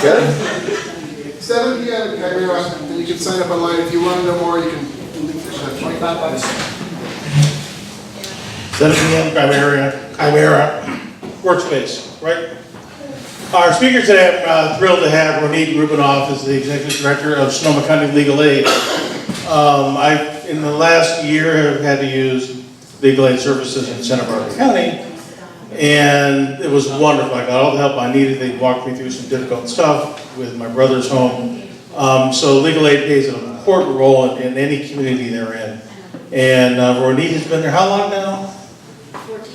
Good. 7 p.m. in Chimera, and you can sign up online. If you want to know more, you can there's 25 bucks. 7 p.m. Chimera workspace, right? Our speaker today, I'm thrilled to have Ronit Rubinoff as the Executive Director of Sonoma County Legal Aid. I, in the last year, have had to use legal aid services in Santa Barbara County, and it was wonderful. I got all the help I needed. They walked me through some difficult stuff with my brother's home. So legal aid plays an important role in any community they're in. And Ronit has been there how long now? 14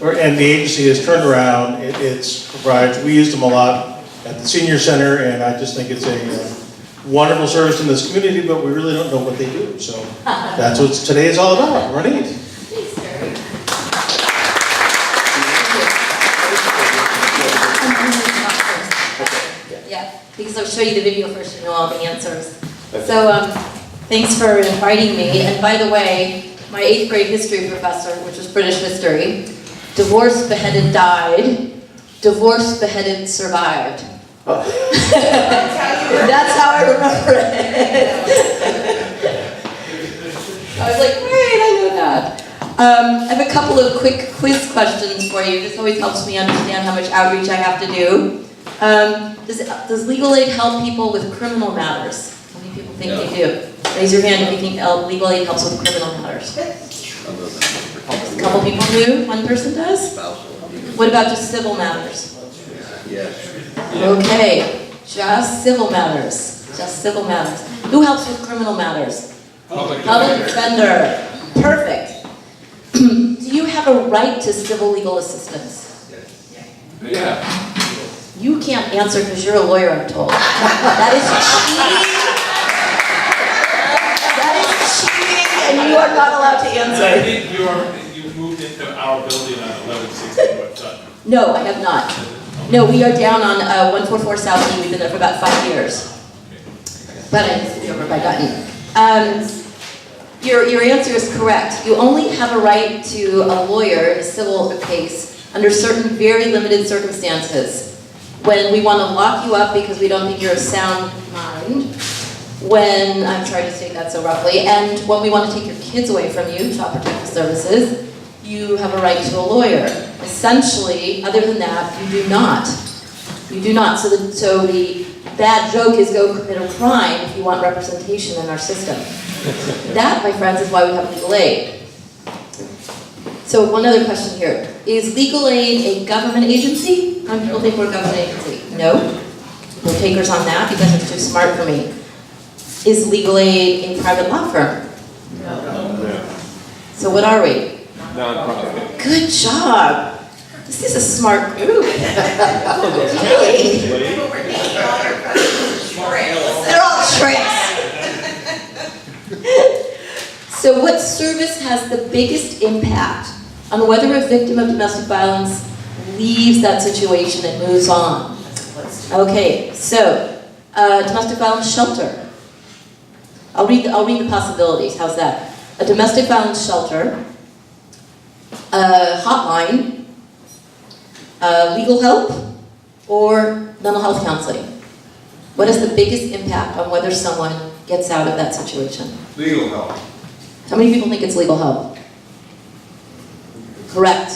years. And the agency has turned around. It's provides. We used them a lot at the senior center, and I just think it's a wonderful service in this community, but we really don't know what they do. So that's what today is all about. Ronit. Thanks, Gary. Yeah, because I'll show you the video first, you know all the answers. So thanks for inviting me. And by the way, my 8th grade history professor, which was British history, divorced, beheaded, died. Divorced, beheaded, survived. That's how I remember it. I was like, wait, I know that. I have a couple of quick quiz questions for you. This always helps me understand how much outreach I have to do. Does legal aid help people with criminal matters? How many people think they do? Raise your hand if you think legal aid helps with criminal matters. A couple people do? One person does? What about just civil matters? Yes. Okay, just civil matters. Just civil matters. Who helps with criminal matters? Public defender. Perfect. Do you have a right to civil legal assistance? Yeah. You can't answer because you're a lawyer, I'm told. That is cheating. That is cheating, and you are not allowed to I answer. think you've moved into our building on 1160 West Sutton. No, I have not. No, we are down on 144 South E. We've been there for about 5 years. But I just over by Dutton. Your answer is correct. You only have a right to a lawyer in a civil case under certain very limited circumstances. When we want to lock you up because we don't think you're of sound mind, when, I'm trying to state that so roughly, and when we want to take your kids away from you, Child Protective Services, you have a right to a lawyer. Essentially, other than that, you do not. You do not. So the bad joke is go commit a crime if you want representation in our system. That, my friends, is why we have legal aid. So one other question here. Is legal aid a government agency? How many people think we're a government agency? No? No takers on that because it's too smart for me. Is legal aid a private law firm? No. So what are we? Non-profit. Good job. This is a smart group. Yay. They're all tricks. So what service has the biggest impact on whether a victim of domestic violence leaves that situation and moves on? Okay, so domestic violence shelter. I'll read the possibilities. How's that? A domestic violence shelter, a hotline, legal help, or mental health counseling. What is the biggest impact on whether someone gets out of that situation? Legal help. How many people think it's legal help? Correct.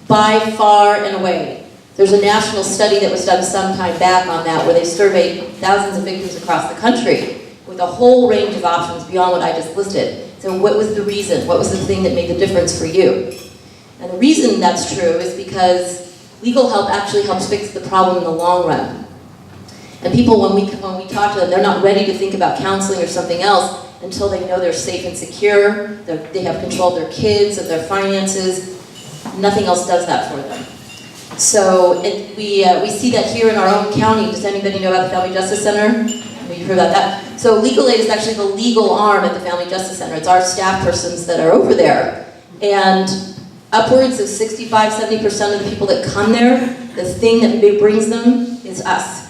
By far and away. There's a national study that was done some time back on that where they surveyed thousands of victims across the country with a whole range of options beyond what I just listed. So what was the reason? What was the thing that made the difference for you? And the reason that's true is because legal help actually helps fix the problem in the long run. And people, when we talk to them, they're not ready to think about counseling or something else until they know they're safe and secure, they have control of their kids, of their finances. Nothing else does that for them. So we see that here in our own county. Does anybody know about the Family Justice Center? You've heard about that. So legal aid is actually the legal arm at the Family Justice Center. It's our staff persons that are over there. And upwards of 65–70% of the people that come there, the thing that brings them is us.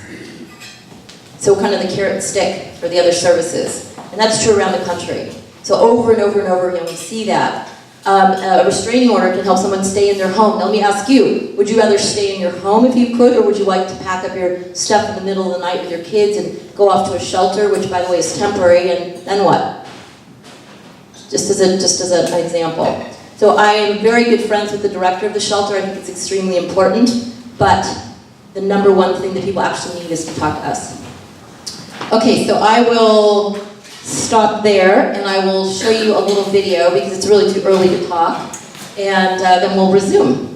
So kind of the carrot and stick for the other services. And that's true around the country. So over and over and over again, we see that. A restraining order can help someone stay in their home. Now, let me ask you, would you rather stay in your home if you could, or would you like to pack up your stuff in the middle of the night with your kids and go off to a shelter, which, by the way, is temporary, and then what? Just as an example. So I am very good friends with the director of the shelter. I think it's extremely important, but the number one thing that people actually need is to talk to us. Okay, so I will stop there, and I will show you a little video because it's really too early to talk, and then we'll resume.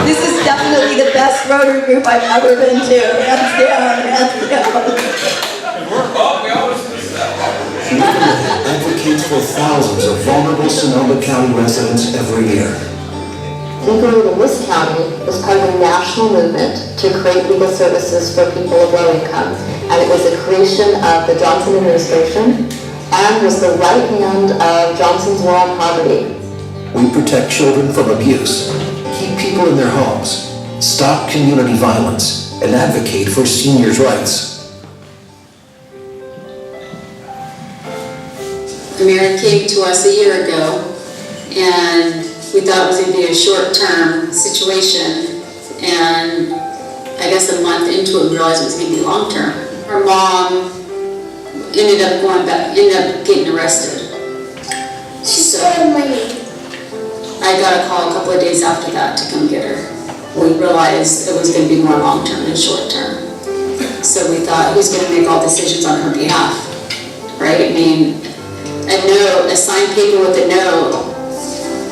This is definitely the best Rotary group I've ever been to. Hands down, hands down. Advocates for thousands of vulnerable Sonoma County residents every year. Legal Aid in this county was part of a national movement to create legal services for people of low income, and it was a creation of the Johnson administration and was the right hand of Johnson's War on Poverty. We protect children from abuse, keep people in their homes, stop community violence, and advocate for seniors' rights. The mayor came to us a year ago, and we thought it was going to be a short-term situation, and I guess a month into it we realized it was going to be long-term. Her mom ended up getting arrested. So I got a call a couple of days after that to come get her. We realized it was going to be more long-term than short-term. So we thought, who's going to make all decisions on her behalf, right? I mean, a signed paper with a no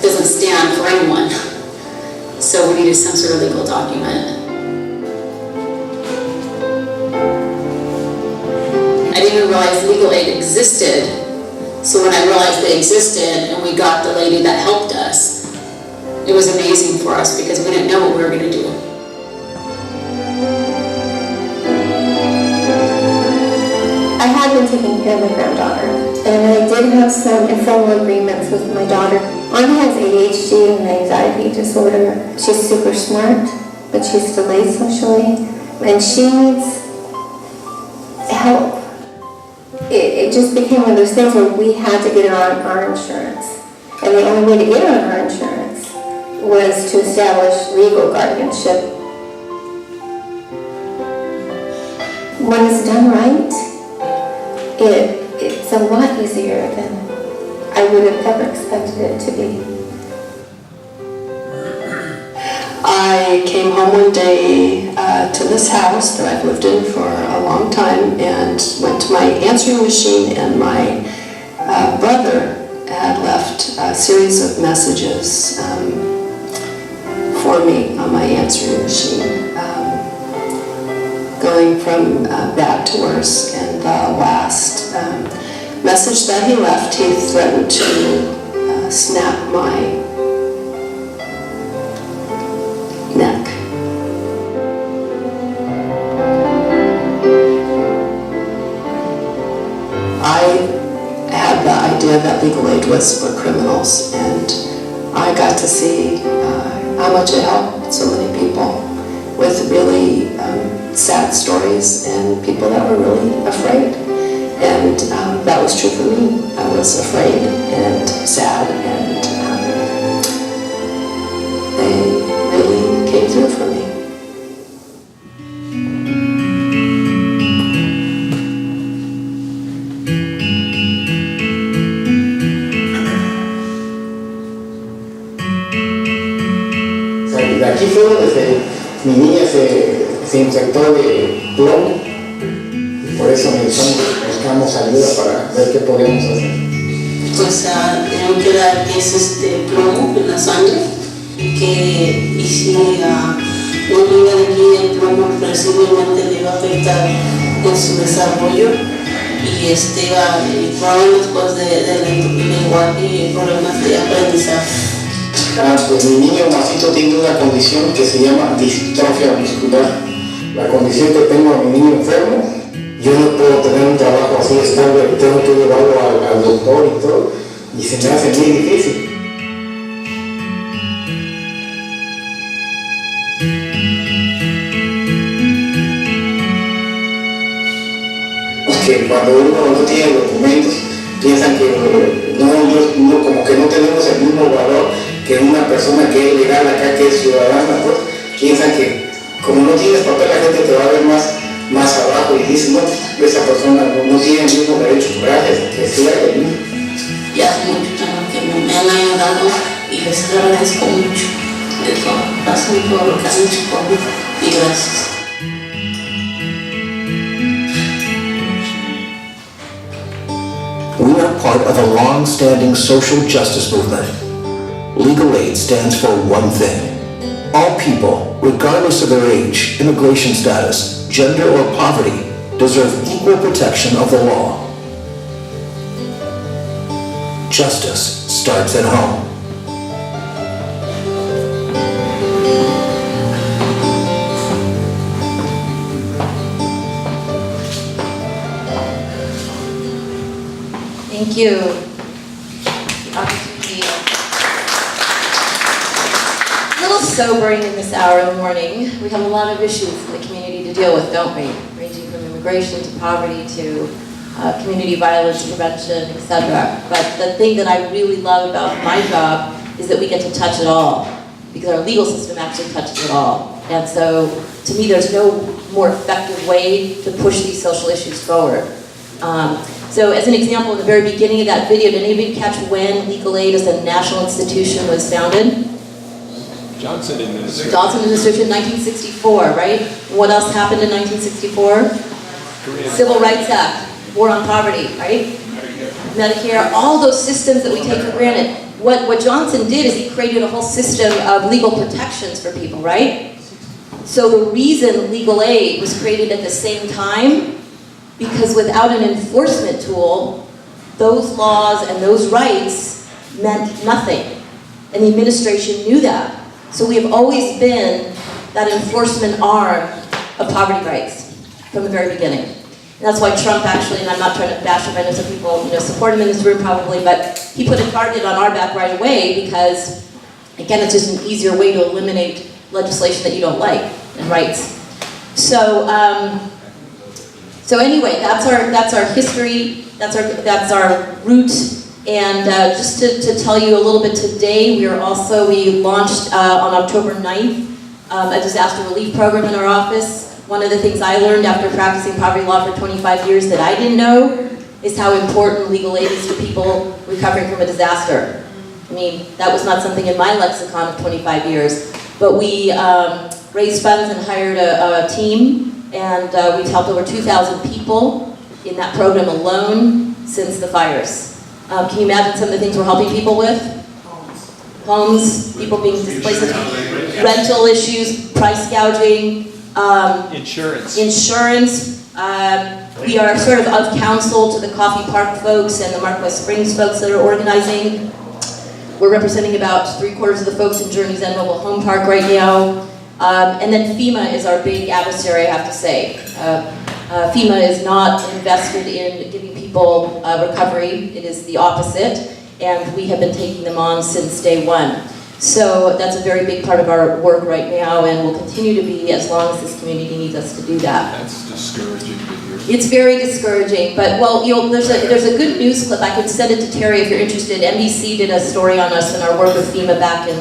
doesn't stand for anyone. So we needed some sort of legal document. I didn't even realize legal aid existed. So when I realized they existed and we got the lady that helped us, it was amazing for us because we didn't know what we were going to do. I had been taking care of my granddaughter, and I did have some informal agreements with my daughter. Anna has ADHD and anxiety disorder. She's super smart, but she's delayed socially, and she needs help. It just became one of those things where we had to get her on our insurance, and the only way to get her on our insurance was to establish legal guardianship. When it's done right, it's a lot easier than I would have ever expected it to be. I came home one day to this house that I've lived in for a long time and went to my answering machine, and my brother had left a series of messages for me on my answering machine, going from bad to worse. And the last message that he left, he threatened to snap my neck. I had the idea that legal aid was for criminals, and I got to see how much it helped so many people with really sad stories and people that were really afraid. And that was true for me. I was afraid and sad, and they really came through for me. De aquí fueron desde mi niña se infectó de plomo y por eso buscamos ayuda para ver qué podemos hacer. Pues tenemos que dar que es plomo en la sangre y si una amiga de aquí el plomo posiblemente le va a afectar en su desarrollo y problemas pues de lenguaje y problemas de aprendizaje. Pues mi niño Masito tiene una condición que se llama distrofia muscular. La condición que tengo a mi niño enfermo yo no puedo tener un trabajo así estable, tengo que llevarlo al doctor y todo, y se me hace muy difícil. Que cuando uno no tiene documentos, piensan que no, como que no tenemos el mismo valor que una persona que es legal acá, que es ciudadana, pues piensan que como no tienes papel la gente te va a ver más abajo y dice, no, esa persona no tiene el mismo derecho, gracias, que sea el mismo. Ya hace mucho tiempo que me han ayudado y les agradezco mucho de todo. Pasen por lo que han hecho por mí y gracias. We are part of a long-standing social justice movement. Legal aid stands for one thing. All people, regardless of their age, immigration status, gender, or poverty, deserve equal protection of the law. Justice starts at home. Thank you. Opportunity. A little sobering in this hour of the morning. We have a lot of issues in the community to deal with, don't we? Ranging from immigration to poverty to community violence prevention, etc. But the thing that I really love about my job is that we get to touch it all, because our legal system actually touches it all. And so, to me, there's no more effective way to push these social issues forward. So as an example, in the very beginning of that video, did anybody catch when Legal Aid as a national institution was founded? Johnson administration. Johnson administration, 1964, right? What else happened in 1964? Civil Rights Act, War on Poverty, right? Medicare, all those systems that we take for granted. What Johnson did is he created a whole system of legal protections for people, right? So the reason legal aid was created at the same time, because without an enforcement tool, those laws and those rights meant nothing. And the administration knew that. So we have always been that enforcement arm of poverty rights from the very beginning. And that's why Trump actually, and I'm not trying to bash him, I know some people support him in this room probably, but he put a target on our back right away because, again, it's just an easier way to eliminate legislation that you don't like and rights. So anyway, that's our history, that's our roots, and just to tell you a little bit today, we launched on October 9th a disaster relief program in our office. One of the things I learned after practicing poverty law for 25 years that I didn't know is how important legal aid is to people recovering from a disaster. I mean, that was not something in my lexicon of 25 years, but we raised funds and hired a team. And we've helped over 2,000 people in that program alone since the fires. Can you imagine some of the things we're helping people with? Homes, people being displaced, rental issues, price gouging, Insurance. We are sort of counsel to the Coffee Park folks and the Mark West Springs folks that are organizing. We're representing about 3/4 of the folks in Journey's End Mobile Home Park right now. And then FEMA is our big adversary, I have to say. FEMA is not invested in giving people recovery. It is the opposite, and we have been taking them on since day one. So that's a very big part of our work right now, and will continue to be as long as this community needs us to do that. That's discouraging to hear. It's very discouraging, but well, there's a good news clip. I could send it to Terry if you're interested. NBC did a story on us and our work with FEMA back in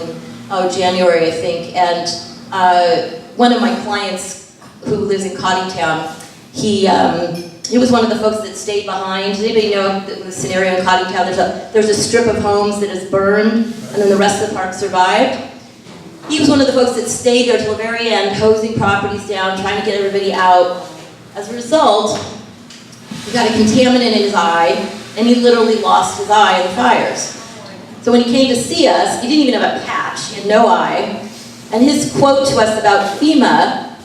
January, I think, and one of my clients who lives in Coddingtown, he was one of the folks that stayed behind. Does anybody know the scenario in Coddingtown? There's a strip of homes that is burned, and then the rest of the park survived. He was one of the folks that stayed there till the very end, hosing properties down, trying to get everybody out. As a result, he got a contaminant in his eye, and he literally lost his eye in the fires. So when he came to see us, he didn't even have a patch, he had no eye. And his quote to us about FEMA,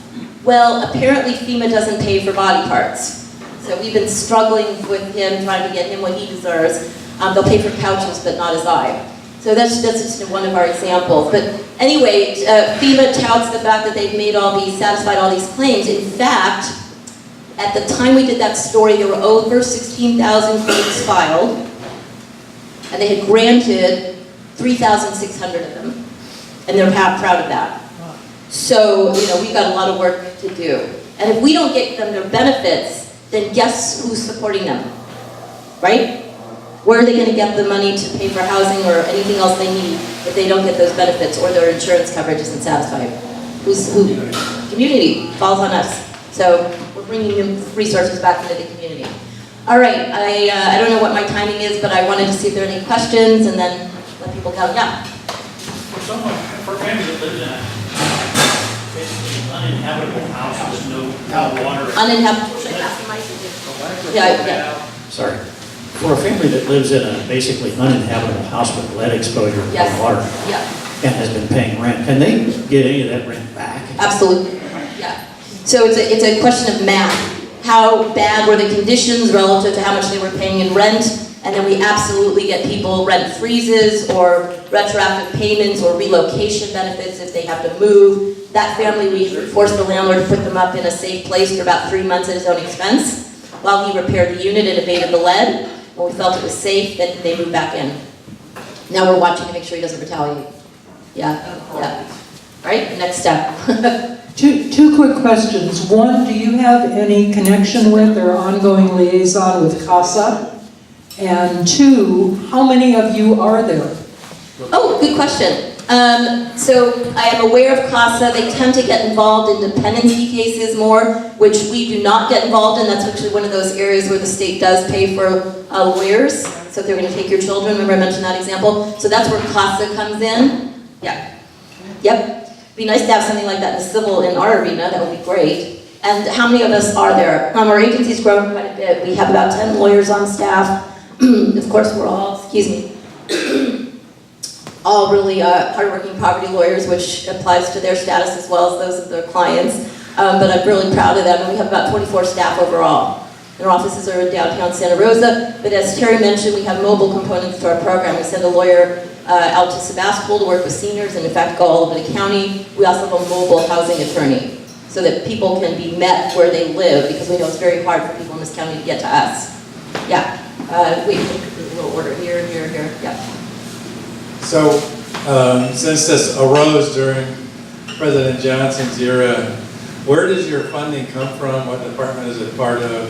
well, apparently FEMA doesn't pay for body parts. So we've been struggling with him, trying to get him what he deserves. They'll pay for couches, but not his eye. So that's just one of our examples. But anyway, FEMA touts the fact that they've satisfied all these claims. In fact, At the time we did that story, there were over 16,000 claims filed, and they had granted 3,600 of them, and they're proud of that. So, we've got a lot of work to do. And if we don't get them their benefits, then guess who's supporting them, right? Where are they going to get the money to pay for housing or anything else they need if they don't get those benefits or their insurance coverage isn't satisfied? Who? Community falls on us. So we're bringing them resources back into the community. All right, I don't know what my timing is, but I wanted to see if there are any questions and then let people go. Yeah. For a family that lives in a basically uninhabitable house with no water. Uninhabitable. Yeah. Sorry. For a family that lives in a basically uninhabitable house with lead exposure and Yes. water Yeah. and has been paying rent, can they get any of that rent back? Absolutely. Yeah. So it's a question of math. How bad were the conditions relative to how much they were paying in rent? And then we absolutely get people rent freezes or retroactive payments or relocation benefits if they have to move. That family, we forced the landlord to put them up in a safe place for about 3 months at his own expense while he repaired the unit and abated the lead. When we felt it was safe, then they moved back in. Now we're watching to make sure he doesn't retaliate. Yeah. All right, next step. Two quick questions. One, do you have any connection with or ongoing liaison with CASA? And two, how many of you are there? Oh, good question. So I am aware of CASA. They tend to get involved in dependency cases more, which we do not get involved in. That's actually one of those areas where the state does pay for lawyers. So if they're going to take your children, remember I mentioned that example? So that's where CASA comes in. Yeah. Yep. Be nice to have something like that in our arena. That would be great. And how many of us are there? Our agency's grown quite a bit. We have about 10 lawyers on staff. Of course, we're all, all really hardworking property lawyers, which applies to their status as well as those of their clients. But I'm really proud of them, and we have about 24 staff overall. And our offices are in downtown Santa Rosa, but as Terry mentioned, we have mobile components to our program. We send a lawyer out to Sebastopol to work with seniors, and in fact go all over the county. We also have a mobile housing attorney, so that people can be met where they live, because we know it's very hard for people in this county to get to us. Yeah. Wait, a little order here, here, here. Yeah. So, since this arose during President Johnson's era, where does your funding come from? What department is it part of?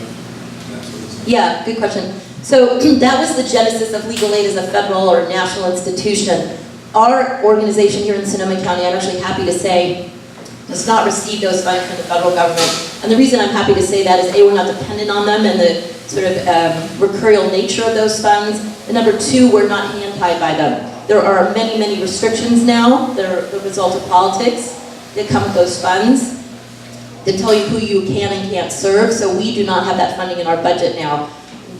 Yeah, good question. So that was the genesis of legal aid as a federal or national institution. Our organization here in Sonoma County, I'm actually happy to say, does not receive those funds from the federal government. And the reason I'm happy to say that is A, we're not dependent on them and the sort of recurring nature of those funds. And number two, we're not hand-tied by them. There are many, many restrictions now that are the result of politics that come with those funds that tell you who you can and can't serve. So we do not have that funding in our budget now.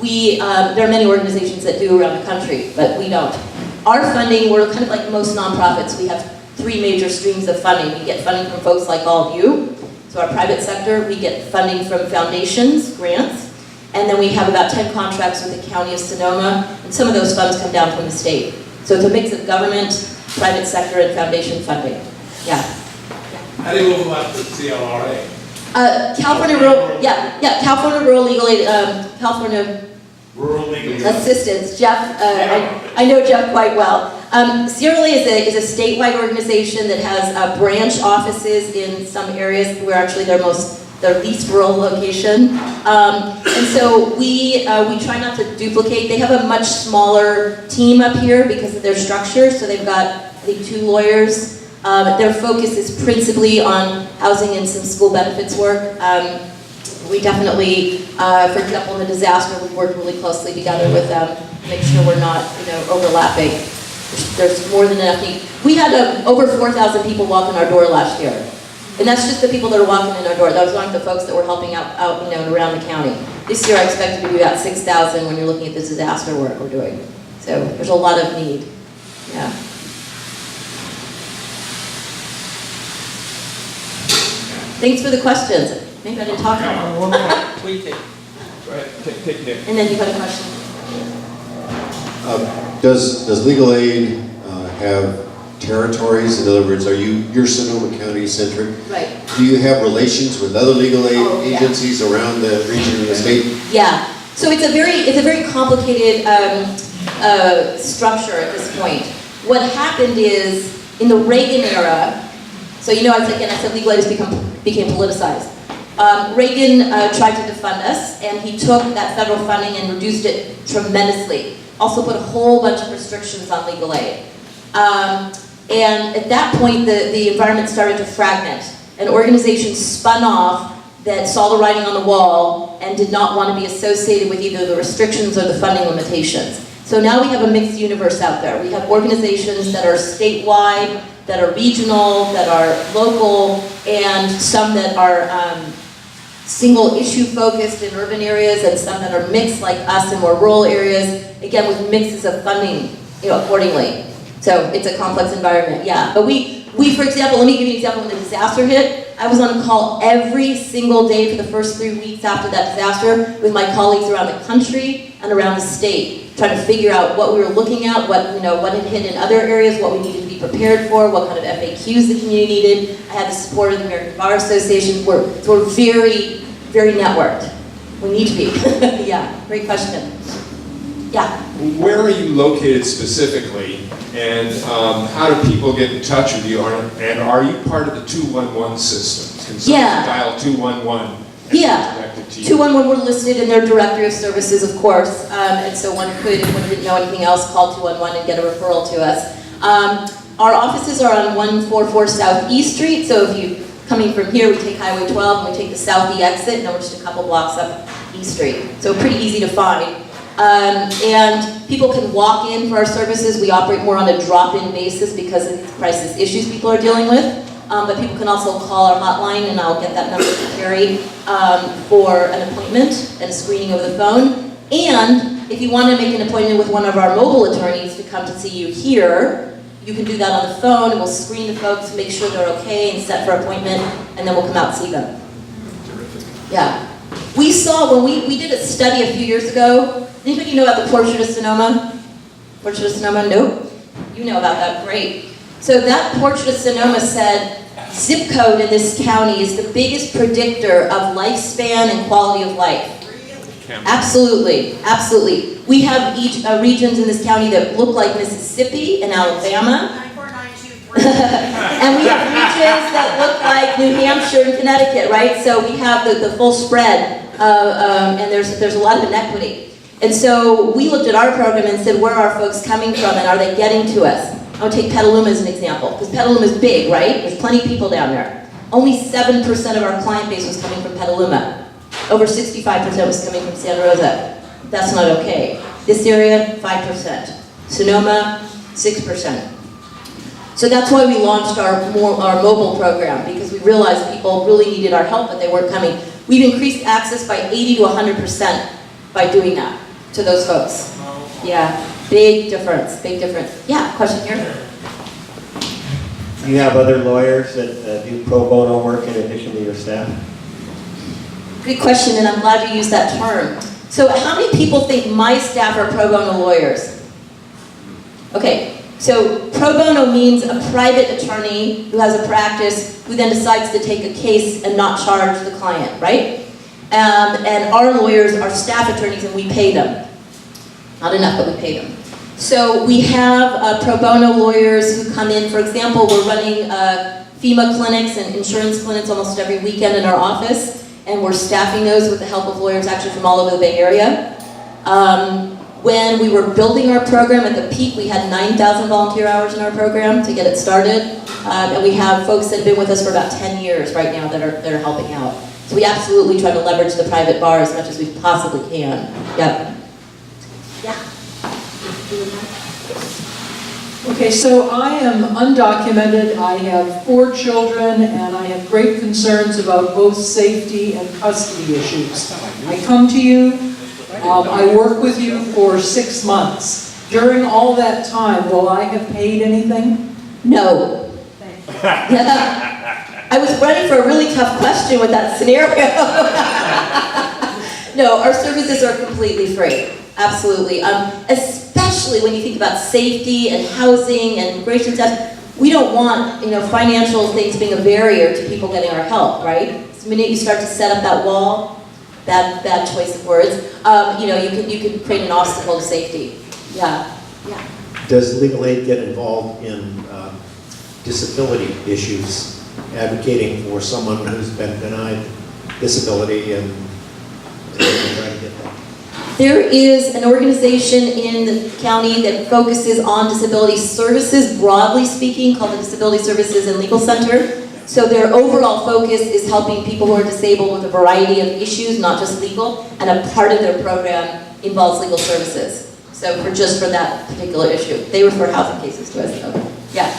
There are many organizations that do around the country, but we don't. Our funding, we're kind of like most nonprofits. We have 3 major streams of funding. We get funding from folks like all of you. So our private sector, we get funding from foundations, grants, and then we have about 10 contracts with the County of Sonoma, and some of those funds come down from the state. So it's a mix of government, private sector, and foundation funding. Yeah. How do you move about the CLRA? California Rural Legal Aid, California Rural Legal Aid. Assistance. Jeff, I know Jeff quite well. CRLA is a statewide organization that has branch offices in some areas where actually their least rural location. And so we try not to duplicate. They have a much smaller team up here because of their structure. So they've got, I think, 2 lawyers. Their focus is principally on housing and some school benefits work. We definitely, for example, in the disaster, we work really closely together with them to make sure we're not, overlapping. There's more than enough need. We had over 4,000 people walk in our door last year. And that's just the people that are walking in our door. Those aren't the folks that we're helping out around the county. This year I expect to be about 6,000 when you're looking at the disaster work we're doing. So there's a lot of need. Yeah. Thanks for the questions. Maybe I didn't talk about One more. Please take. Go ahead. Take Nick. And then you had a question. Does legal aid have territories? In other words, you're Sonoma County centric? Right. Do you have relations with other legal aid Yeah. agencies around the region of the state? Yeah. So it's a very complicated structure at this point. What happened is, in the Reagan era, so I said legal aid became politicized. Reagan tried to defund us, and he took that federal funding and reduced it tremendously. Also put a whole bunch of restrictions on legal aid. And at that point, the environment started to fragment. And organizations spun off that saw the writing on the wall and did not want to be associated with either the restrictions or the funding limitations. So now we have a mixed universe out there. We have organizations that are statewide, that are regional, that are local, and some that are single issue focused in urban areas, and some that are mixed like us in more rural areas, again with mixes of funding accordingly. So it's a complex environment, yeah. But we, for example, let me give you an example. When the disaster hit, I was on call every single day for the first 3 weeks after that disaster with my colleagues around the country and around the state, trying to figure out what we were looking at, what had hit in other areas, what we needed to be prepared for, what kind of FAQs the community needed. I had the support of the American Bar Association. We're very, very networked. We need to be. Yeah, great question. Yeah. Where are you located specifically, and how do people get in touch with you? And are you part of the 211 system? Can someone dial 211 and be connected to you? 211 we're listed in their directory of services, of course, and so one could, if one didn't know anything else, call 211 and get a referral to us. Our offices are on 144 South E Street, so if you coming from here, we take Highway 12 and we take the South E exit, and then we're just a couple blocks up E Street. So pretty easy to find. And people can walk in for our services. We operate more on a drop-in basis because of the crisis issues people are dealing with. But people can also call our hotline, and I'll get that number to Carrie, for an appointment and a screening over the phone. And if you want to make an appointment with one of our mobile attorneys to come to see you here, you can do that on the phone, and we'll screen the folks, make sure they're okay, and set for appointment, and then we'll come out and see them. Yeah. We saw, when we did a study a few years ago, anybody know about the Portrait of Sonoma? Portrait of Sonoma? Nope. You know about that, great. So that Portrait of Sonoma said, zip code in this county is the biggest predictor of lifespan and quality of life. Absolutely, absolutely. We have regions in this county that look like Mississippi and Alabama. And we have regions that look like New Hampshire and Connecticut, right? So we have the full spread, and there's a lot of inequity. And so we looked at our program and said, where are folks coming from, and are they getting to us? I'll take Petaluma as an example, because Petaluma is big, right? There's plenty of people down there. Only 7% of our client base was coming from Petaluma. Over 65% was coming from Santa Rosa. That's not okay. This area, 5%. Sonoma, 6%. So that's why we launched our mobile program, because we realized people really needed our help, but they weren't coming. We've increased access by 80 to 100% by doing that to those folks. Yeah, big difference, big difference. Yeah, question here? Do you have other lawyers that do pro bono work in addition to your staff? Good question, and I'm glad you used that term. So how many people think my staff are pro bono lawyers? Okay, so pro bono means a private attorney who has a practice who then decides to take a case and not charge the client, right? And our lawyers are staff attorneys, and we pay them. Not enough, but we pay them. So we have pro bono lawyers who come in. For example, we're running FEMA clinics and insurance clinics almost every weekend in our office, and we're staffing those with the help of lawyers actually from all over the Bay Area. When we were building our program at the peak, we had 9,000 volunteer hours in our program to get it started. And we have folks that have been with us for about 10 years right now that are helping out. So we absolutely try to leverage the private bar as much as we possibly can. Yep. Yeah. Okay, so I am undocumented. I have 4 children, and I have great concerns about both safety and custody issues. I come to you. I work with you for 6 months. During all that time, will I have paid anything? No. I was ready for a really tough question with that scenario. No, our services are completely free. Absolutely. Especially when you think about safety and housing and immigration stuff. we don't want, financial things being a barrier to people getting our help, right? The minute you start to set up that wall, bad choice of words, you can create an obstacle to safety. Yeah. Does legal aid get involved in disability issues, advocating for someone who's been denied disability and trying to get that? There is an organization in the county that focuses on disability services, broadly speaking, called the Disability Services and Legal Center. So their overall focus is helping people who are disabled with a variety of issues, not just legal, and a part of their program involves legal services. So for that particular issue. They refer housing cases to us, though. Yeah.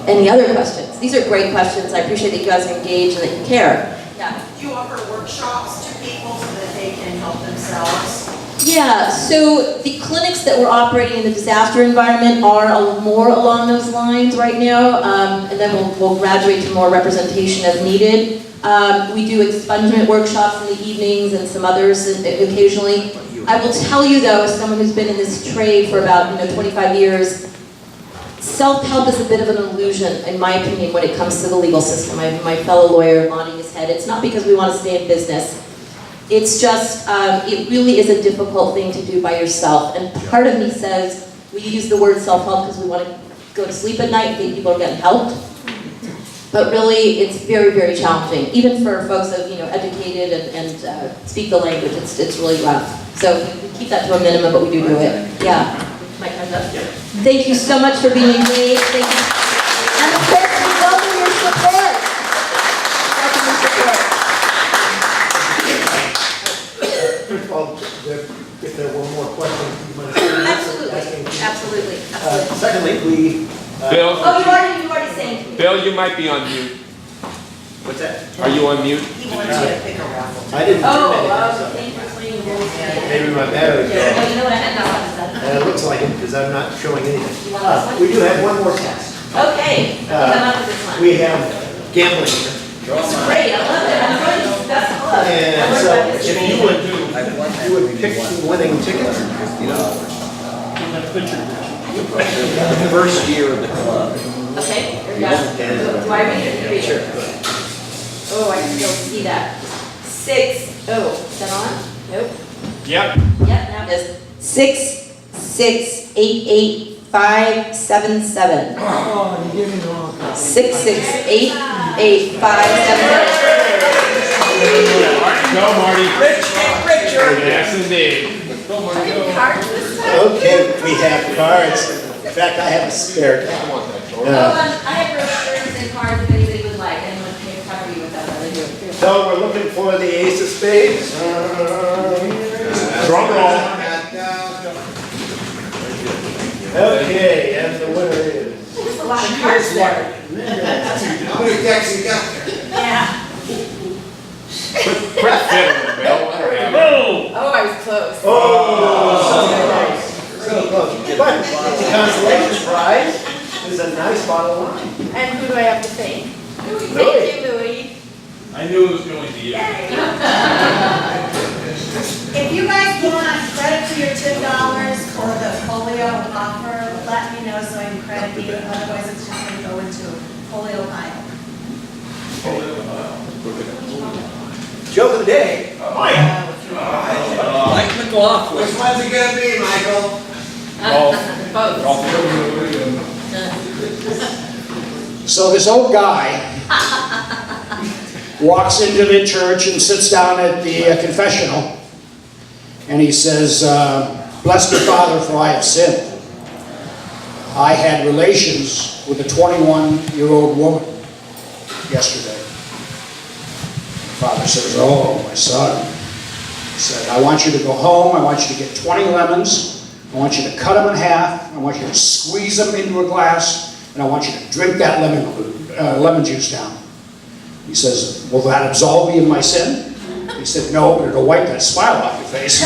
Any other questions? These are great questions. I appreciate that you guys are engaged and that you care. Yeah. Do you offer workshops to people so that they can help themselves? Yeah, so the clinics that we're operating in the disaster environment are more along those lines right now, and then we'll graduate to more representation as needed. We do expungement workshops in the evenings and some others occasionally. I will tell you though, as someone who's been in this trade for about 25 years, self-help is a bit of an illusion, in my opinion, when it comes to the legal system. I have my fellow lawyer nodding his head. It's not because we want to stay in business. It's just, it really is a difficult thing to do by yourself. And part of me says, we use the word self-help because we want to go to sleep at night and think people are getting helped. But really, it's very, very challenging. Even for folks that educated and speak the language, it's really rough. So we keep that to a minimum, but we do it. Yeah. My time's up. Thank you so much for being engaged. Thank you. And of course, we welcome your support. Welcome your support. First of all, if there were more questions, you might Absolutely. Absolutely. Secondly, we... Bill? Oh, you already saying. Bill, you might be on mute. What's that? Are you on mute? He wants you to pick a raffle. I didn't do Thank you for explaining your rules. Maybe my battery's Yeah, dead. you know what I had now. It looks like it, because I'm not showing anything. You want this one? We do have one more test. Okay. Come up with this one. We have gambling here. It's great. I love it. I'm going to best of luck. And so, if you would pick the winning ticket. The first year of the club. Okay, here we go. Do I read it? You read it. Oh, I can still see that. 6. Oh, is that on? Nope. Yep. Yep, now it is. 6, 6, 8, 8, 5, 7, 7. Oh, you gave me the wrong copy. 6, 6, 8, 8, 5, 7, 7. Go, Marty. Rich and richer. Yes, indeed. Go, Marty. Go. Okay, we have cards. In fact, I have a spare. I have brochures and cards if anybody would like. Anyone can cover you with that. Here. So we're looking for the ace of spades. Drum roll. Okay, and the winner is... There's a lot of cards there. How many decks you got there? Yeah. Quit fiddling, Bill. Oh, I was close. Oh, so close. But the consolation prize is a nice bottle of wine. And who do I have to thank? Louis. Thank you, Louis. I knew it was going to you. If you guys want credit to your $10 for the polio offer, let me know so I can credit you. Otherwise, it's just going to go into polio pile. Joke of the day. Mike McLaughlin. Which one's it gonna be, Michael? So this old guy walks into the church and sits down at the confessional, and he says, "Bless me, Father, for I have sinned. I had relations with a 21-year-old woman yesterday." Father says, "Oh, my son," he said, "I want you to go home. I want you to get 20 lemons. I want you to cut them in half. I want you to squeeze them into a glass, and I want you to drink that lemon juice down." He says, "Will that absolve me of my sin?" He said, "No, but it'll wipe that smile off your face."